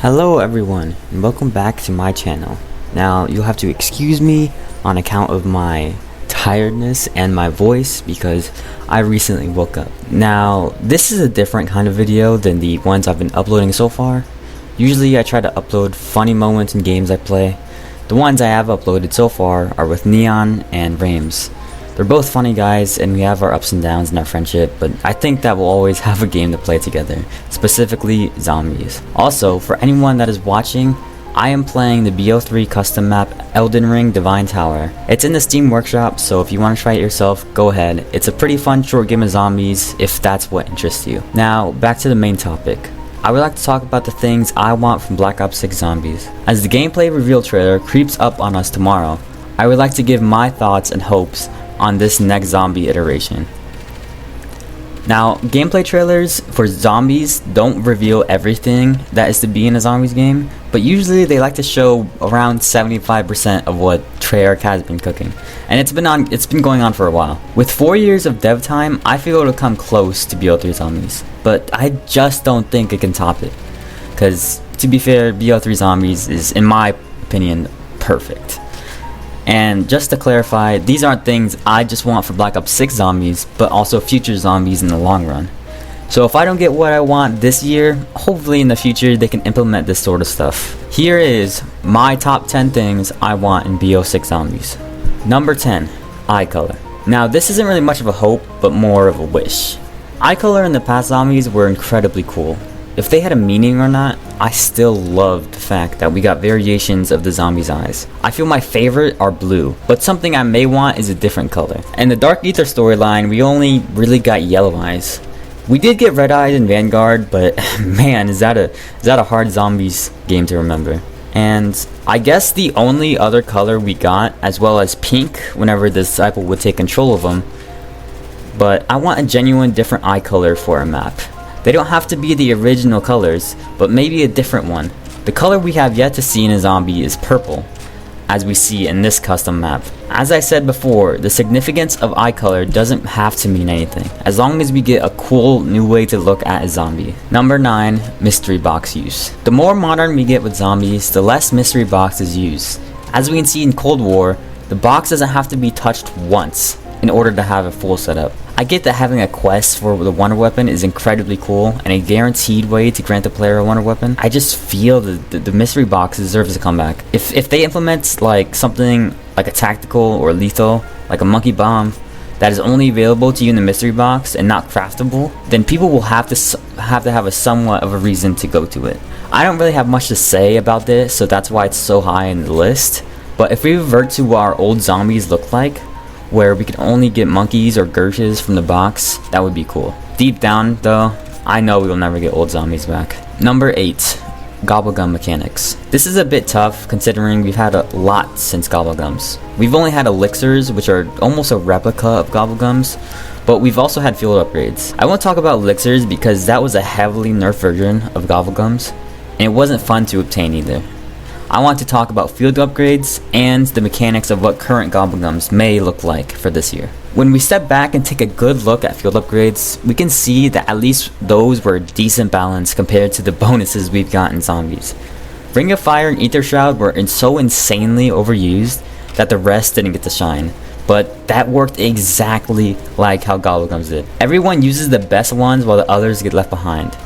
Hello everyone, and welcome back to my channel. Now, you'll have to excuse me on account of my tiredness and my voice because I recently woke up. Now, this is a different kind of video than the ones I've been uploading so far. Usually I try to upload funny moments in games I play. The ones I have uploaded so far are with Neon and Rames. They're both funny guys and we have our ups and downs in our friendship, but I think that we'll always have a game to play together, specifically zombies. Also, for anyone that is watching, I am playing the BO3 custom map Elden Ring Divine Tower. It's in the Steam Workshop, so if you want to try it yourself, go ahead. It's a pretty fun short game of zombies if that's what interests you. Now, back to the main topic. I would like to talk about the things I want from Black Ops 6 Zombies. As the gameplay reveal trailer creeps up on us tomorrow, I would like to give my thoughts and hopes on this next zombie iteration. Now, gameplay trailers for zombies don't reveal everything that is to be in a zombies game, but usually they like to show around 75% of what Treyarch has been cooking, and it's been going on for a while. With 4 years of dev time, I feel it'll come close to BO3 Zombies, but I just don't think it can top it, because to be fair, BO3 Zombies is, in my opinion, perfect. And just to clarify, these aren't things I just want for Black Ops 6 Zombies, but also future zombies in the long run. So if I don't get what I want this year, hopefully in the future they can implement this sort of stuff. Here is my top 10 things I want in BO6 Zombies. Number 10, eye color. Now this isn't really much of a hope, but more of a wish. Eye color in the past zombies were incredibly cool. If they had a meaning or not, I still love the fact that we got variations of the zombies' eyes. I feel my favorite are blue, but something I may want is a different color. In the Dark Ether storyline, we only really got yellow eyes. We did get red eyes in Vanguard, but man, is that a hard zombies game to remember. And I guess the only other color we got, as well as pink whenever the disciple would take control of them, but I want a genuine different eye color for a map. They don't have to be the original colors, but maybe a different one. The color we have yet to see in a zombie is purple, as we see in this custom map. As I said before, the significance of eye color doesn't have to mean anything, as long as we get a cool new way to look at a zombie. Number 9, mystery box use. The more modern we get with zombies, the less mystery box is used. As we can see in Cold War, the box doesn't have to be touched once in order to have a full setup. I get that having a quest for the wonder weapon is incredibly cool and a guaranteed way to grant the player a wonder weapon. I just feel that the mystery box deserves a comeback. If they implement like something like a tactical or lethal, like a monkey bomb, that is only available to you in the mystery box and not craftable, then people will have to have a somewhat of a reason to go to it. I don't really have much to say about this, so that's why it's so high in the list. But if we revert to what our old zombies look like, where we could only get monkeys or Gershes from the box, that would be cool. Deep down though, I know we will never get old zombies back. Number 8, Gobblegum mechanics. This is a bit tough considering we've had a lot since Gobblegums. We've only had elixirs, which are almost a replica of Gobblegums, but we've also had field upgrades. I won't talk about elixirs because that was a heavily nerfed version of Gobblegums, and it wasn't fun to obtain either. I want to talk about field upgrades and the mechanics of what current Gobblegums may look like for this year. When we step back and take a good look at field upgrades, we can see that at least those were a decent balance compared to the bonuses we've got in zombies. Ring of Fire and Ether Shroud were so insanely overused that the rest didn't get to shine, but that worked exactly like how Gobblegums did. Everyone uses the best ones while the others get left behind.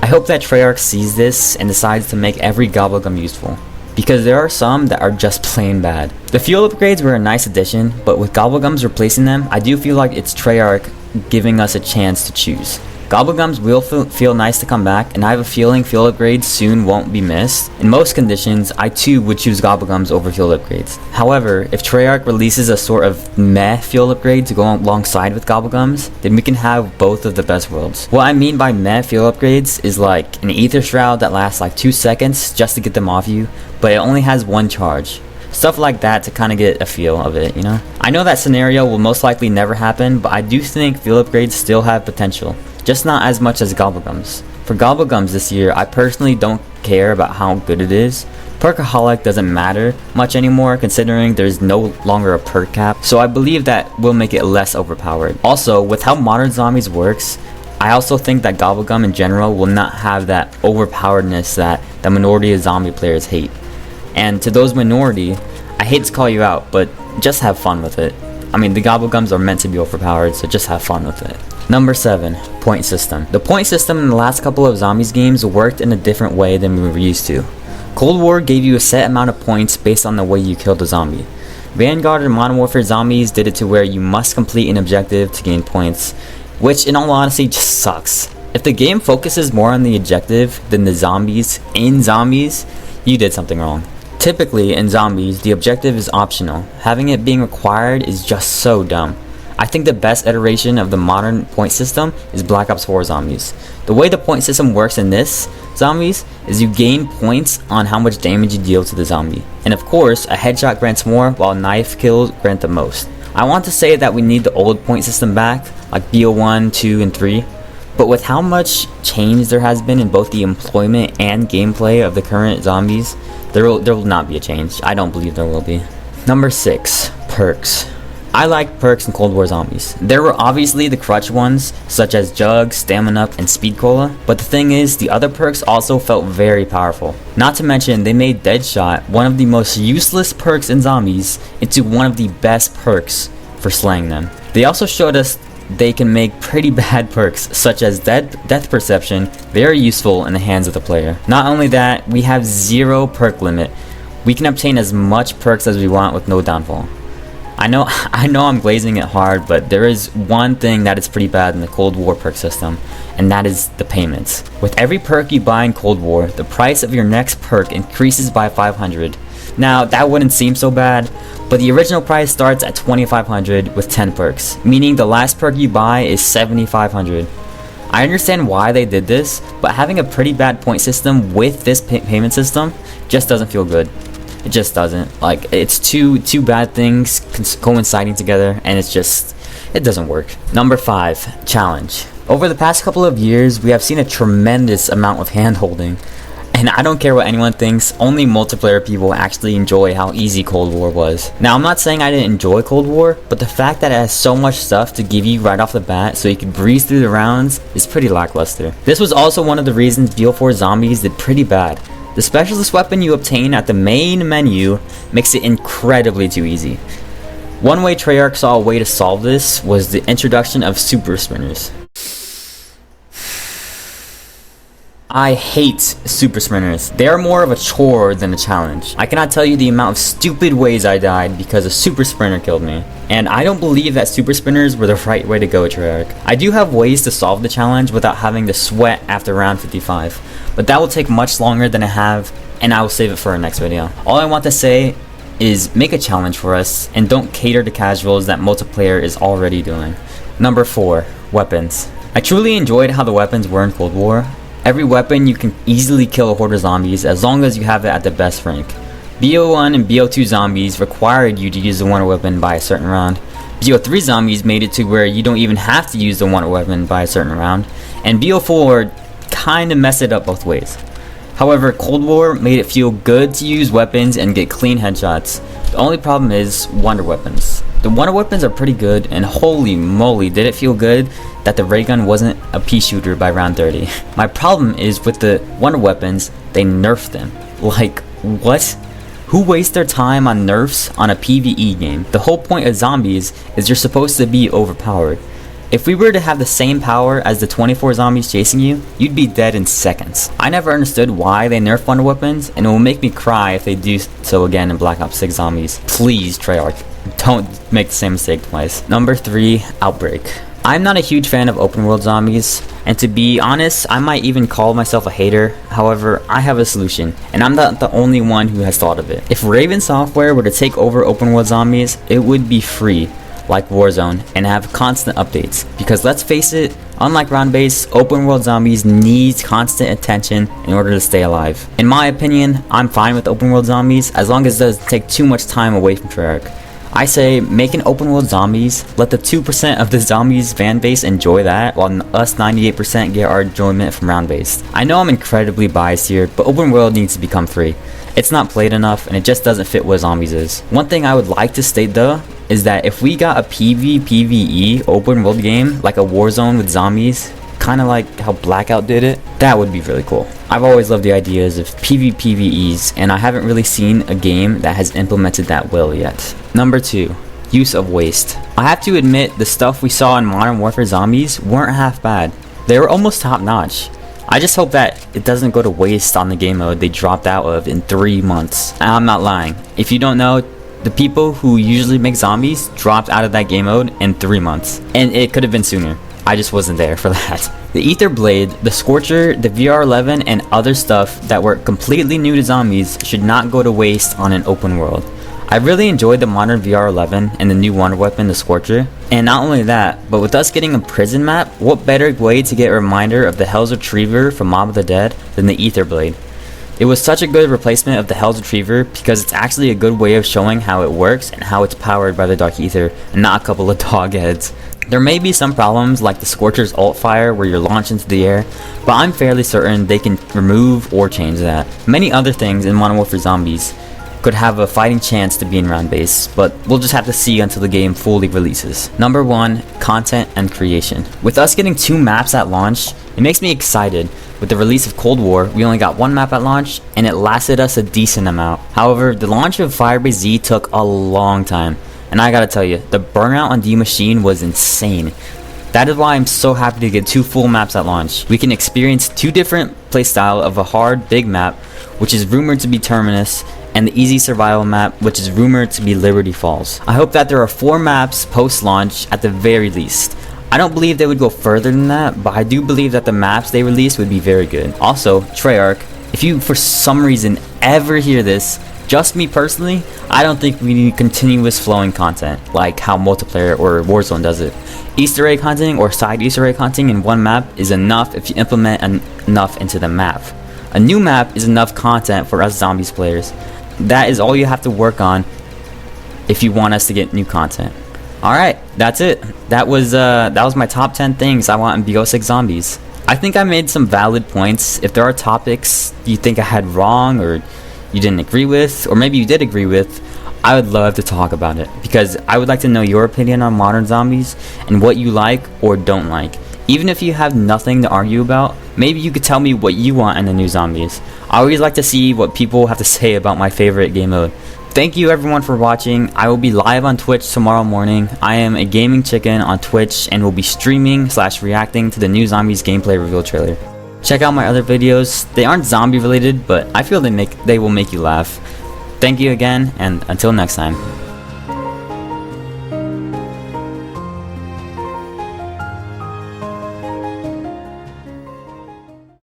I hope that Treyarch sees this and decides to make every Gobblegum useful, because there are some that are just plain bad. The fuel upgrades were a nice addition, but with Gobblegums replacing them, I do feel like it's Treyarch giving us a chance to choose. Gobblegums will feel nice to come back, and I have a feeling fuel upgrades soon won't be missed. In most conditions, I too would choose Gobblegums over fuel upgrades. However, if Treyarch releases a sort of meh fuel upgrade to go alongside with Gobblegums, then we can have both of the best worlds. What I mean by meh fuel upgrades is like an Ether Shroud that lasts like 2 seconds just to get them off you, but it only has 1 charge. Stuff like that to kind of get a feel of it, you know? I know that scenario will most likely never happen, but I do think fuel upgrades still have potential, just not as much as Gobblegums. For Gobblegums this year, I personally don't care about how good it is. Perkaholic doesn't matter much anymore considering there's no longer a perk cap, so I believe that will make it less overpowered. Also, with how modern zombies works, I also think that Gobblegum in general will not have that overpoweredness that that minority of zombie players hate. And to those minority, I hate to call you out, but just have fun with it. I mean, the Gobble Gums are meant to be overpowered, so just have fun with it. Number 7, point system. The point system in the last couple of zombies games worked in a different way than we were used to. Cold War gave you a set amount of points based on the way you killed a zombie. Vanguard and Modern Warfare zombies did it to where you must complete an objective to gain points, which in all honesty just sucks. If the game focuses more on the objective than the zombies in zombies, you did something wrong. Typically in zombies, the objective is optional. Having it being required is just so dumb. I think the best iteration of the modern point system is Black Ops 4 zombies. The way the point system works in this zombies is you gain points on how much damage you deal to the zombie. And of course, a headshot grants more while knife kills grant the most. I want to say that we need the old point system back, like BO1, 2, and 3. But with how much change there has been in both the employment and gameplay of the current zombies, there will not be a change. I don't believe there will be. Number 6, perks. I like perks in Cold War zombies. There were obviously the crutch ones, such as Jug, Stamina Up, and Speed Cola, but the thing is, the other perks also felt very powerful. Not to mention, they made Deadshot, one of the most useless perks in zombies, into one of the best perks for slaying them. They also showed us they can make pretty bad perks, such as Death Perception, very useful in the hands of the player. Not only that, we have 0 perk limit. We can obtain as much perks as we want with no downfall. I know I'm glazing it hard, but there is one thing that is pretty bad in the Cold War perk system, and that is the payments. With every perk you buy in Cold War, the price of your next perk increases by 500. Now, that wouldn't seem so bad, but the original price starts at 2,500 with 10 perks, meaning the last perk you buy is 7,500. I understand why they did this, but having a pretty bad point system with this payment system just doesn't feel good. It just doesn't. Like, it's two bad things coinciding together, and it doesn't work. Number 5, challenge. Over the past couple of years, we have seen a tremendous amount of hand-holding. And I don't care what anyone thinks, only multiplayer people actually enjoy how easy Cold War was. Now, I'm not saying I didn't enjoy Cold War, but the fact that it has so much stuff to give you right off the bat so you can breeze through the rounds is pretty lackluster. This was also one of the reasons BO4 zombies did pretty bad. The specialist weapon you obtain at the main menu makes it incredibly too easy. One way Treyarch saw a way to solve this was the introduction of super sprinters. I hate super sprinters. They are more of a chore than a challenge. I cannot tell you the amount of stupid ways I died because a super sprinter killed me. And I don't believe that super sprinters were the right way to go, Treyarch. I do have ways to solve the challenge without having to sweat after round 55. But that will take much longer than I have, and I will save it for our next video. All I want to say is make a challenge for us, and don't cater to casuals that multiplayer is already doing. Number 4, weapons. I truly enjoyed how the weapons were in Cold War. Every weapon you can easily kill a horde of zombies as long as you have it at the best rank. BO1 and BO2 zombies required you to use the wonder weapon by a certain round. BO3 zombies made it to where you don't even have to use the wonder weapon by a certain round. And BO4 kinda messed it up both ways. However, Cold War made it feel good to use weapons and get clean headshots. The only problem is wonder weapons. The wonder weapons are pretty good, and holy moly did it feel good that the ray gun wasn't a pea shooter by round 30. My problem is with the wonder weapons, they nerfed them. Like, what? Who wastes their time on nerfs on a PvE game? The whole point of zombies is you're supposed to be overpowered. If we were to have the same power as the 24 zombies chasing you, you'd be dead in seconds. I never understood why they nerf wonder weapons, and it will make me cry if they do so again in Black Ops 6 zombies. Please, Treyarch, don't make the same mistake twice. Number 3, Outbreak. I'm not a huge fan of open world zombies, and to be honest, I might even call myself a hater. However, I have a solution, and I'm not the only one who has thought of it. If Raven Software were to take over open world zombies, it would be free, like Warzone, and have constant updates. Because let's face it, unlike round-based, open world zombies need constant attention in order to stay alive. In my opinion, I'm fine with open world zombies as long as it doesn't take too much time away from Treyarch. I say make an open world zombies, let the 2% of the zombies fan base enjoy that, while us 98% get our enjoyment from round based. I know I'm incredibly biased here, but open world needs to become free. It's not played enough, and it just doesn't fit what zombies is. One thing I would like to state though, is that if we got a PvPvE open world game, like a Warzone with zombies, kind of like how Blackout did it, that would be really cool. I've always loved the ideas of PvPvEs, and I haven't really seen a game that has implemented that well yet. Number 2. Use of waste. I have to admit, the stuff we saw in Modern Warfare Zombies weren't half bad. They were almost top notch. I just hope that it doesn't go to waste on the game mode they dropped out of in 3 months. And I'm not lying. If you don't know, the people who usually make zombies dropped out of that game mode in 3 months. And it could have been sooner. I just wasn't there for that. The Ether Blade, the Scorcher, the VR11, and other stuff that were completely new to zombies should not go to waste on an open world. I really enjoyed the modern VR11 and the new wonder weapon, the Scorcher. And not only that, but with us getting a prison map, what better way to get a reminder of the Hell's Retriever from Mob of the Dead than the Ether Blade? It was such a good replacement of the Hell's Retriever because it's actually a good way of showing how it works and how it's powered by the Dark Ether and not a couple of dog heads. There may be some problems like the Scorcher's alt fire where you're launched into the air, but I'm fairly certain they can remove or change that. Many other things in Modern Warfare Zombies could have a fighting chance to be in round base, but we'll just have to see until the game fully releases. Number 1, content and creation. With us getting 2 maps at launch, it makes me excited. With the release of Cold War, we only got 1 map at launch, and it lasted us a decent amount. However, the launch of Firebase Z took a long time, and I gotta tell you, the burnout on D Machine was insane. That is why I'm so happy to get 2 full maps at launch. We can experience 2 different playstyle of a hard, big map, which is rumored to be Terminus, and the easy survival map, which is rumored to be Liberty Falls. I hope that there are 4 maps post-launch at the very least. I don't believe they would go further than that, but I do believe that the maps they release would be very good. Also, Treyarch, if you for some reason ever hear this, just me personally, I don't think we need continuous flowing content, like how multiplayer or Warzone does it. Easter egg hunting or side Easter egg hunting in one map is enough if you implement enough into the map. A new map is enough content for us zombies players. That is all you have to work on if you want us to get new content. Alright, that's it. That was my top 10 things I want in BO6 Zombies. I think I made some valid points. If there are topics you think I had wrong or you didn't agree with, or maybe you did agree with, I would love to talk about it, because I would like to know your opinion on modern zombies and what you like or don't like. Even if you have nothing to argue about, maybe you could tell me what you want in the new zombies. I always like to see what people have to say about my favorite game mode. Thank you everyone for watching. I will be live on Twitch tomorrow morning. I am a gaming chicken on Twitch and will be streaming / reacting to the new Zombies gameplay reveal trailer. Check out my other videos. They aren't zombie related, but I feel they will make you laugh. Thank you again, and until next time.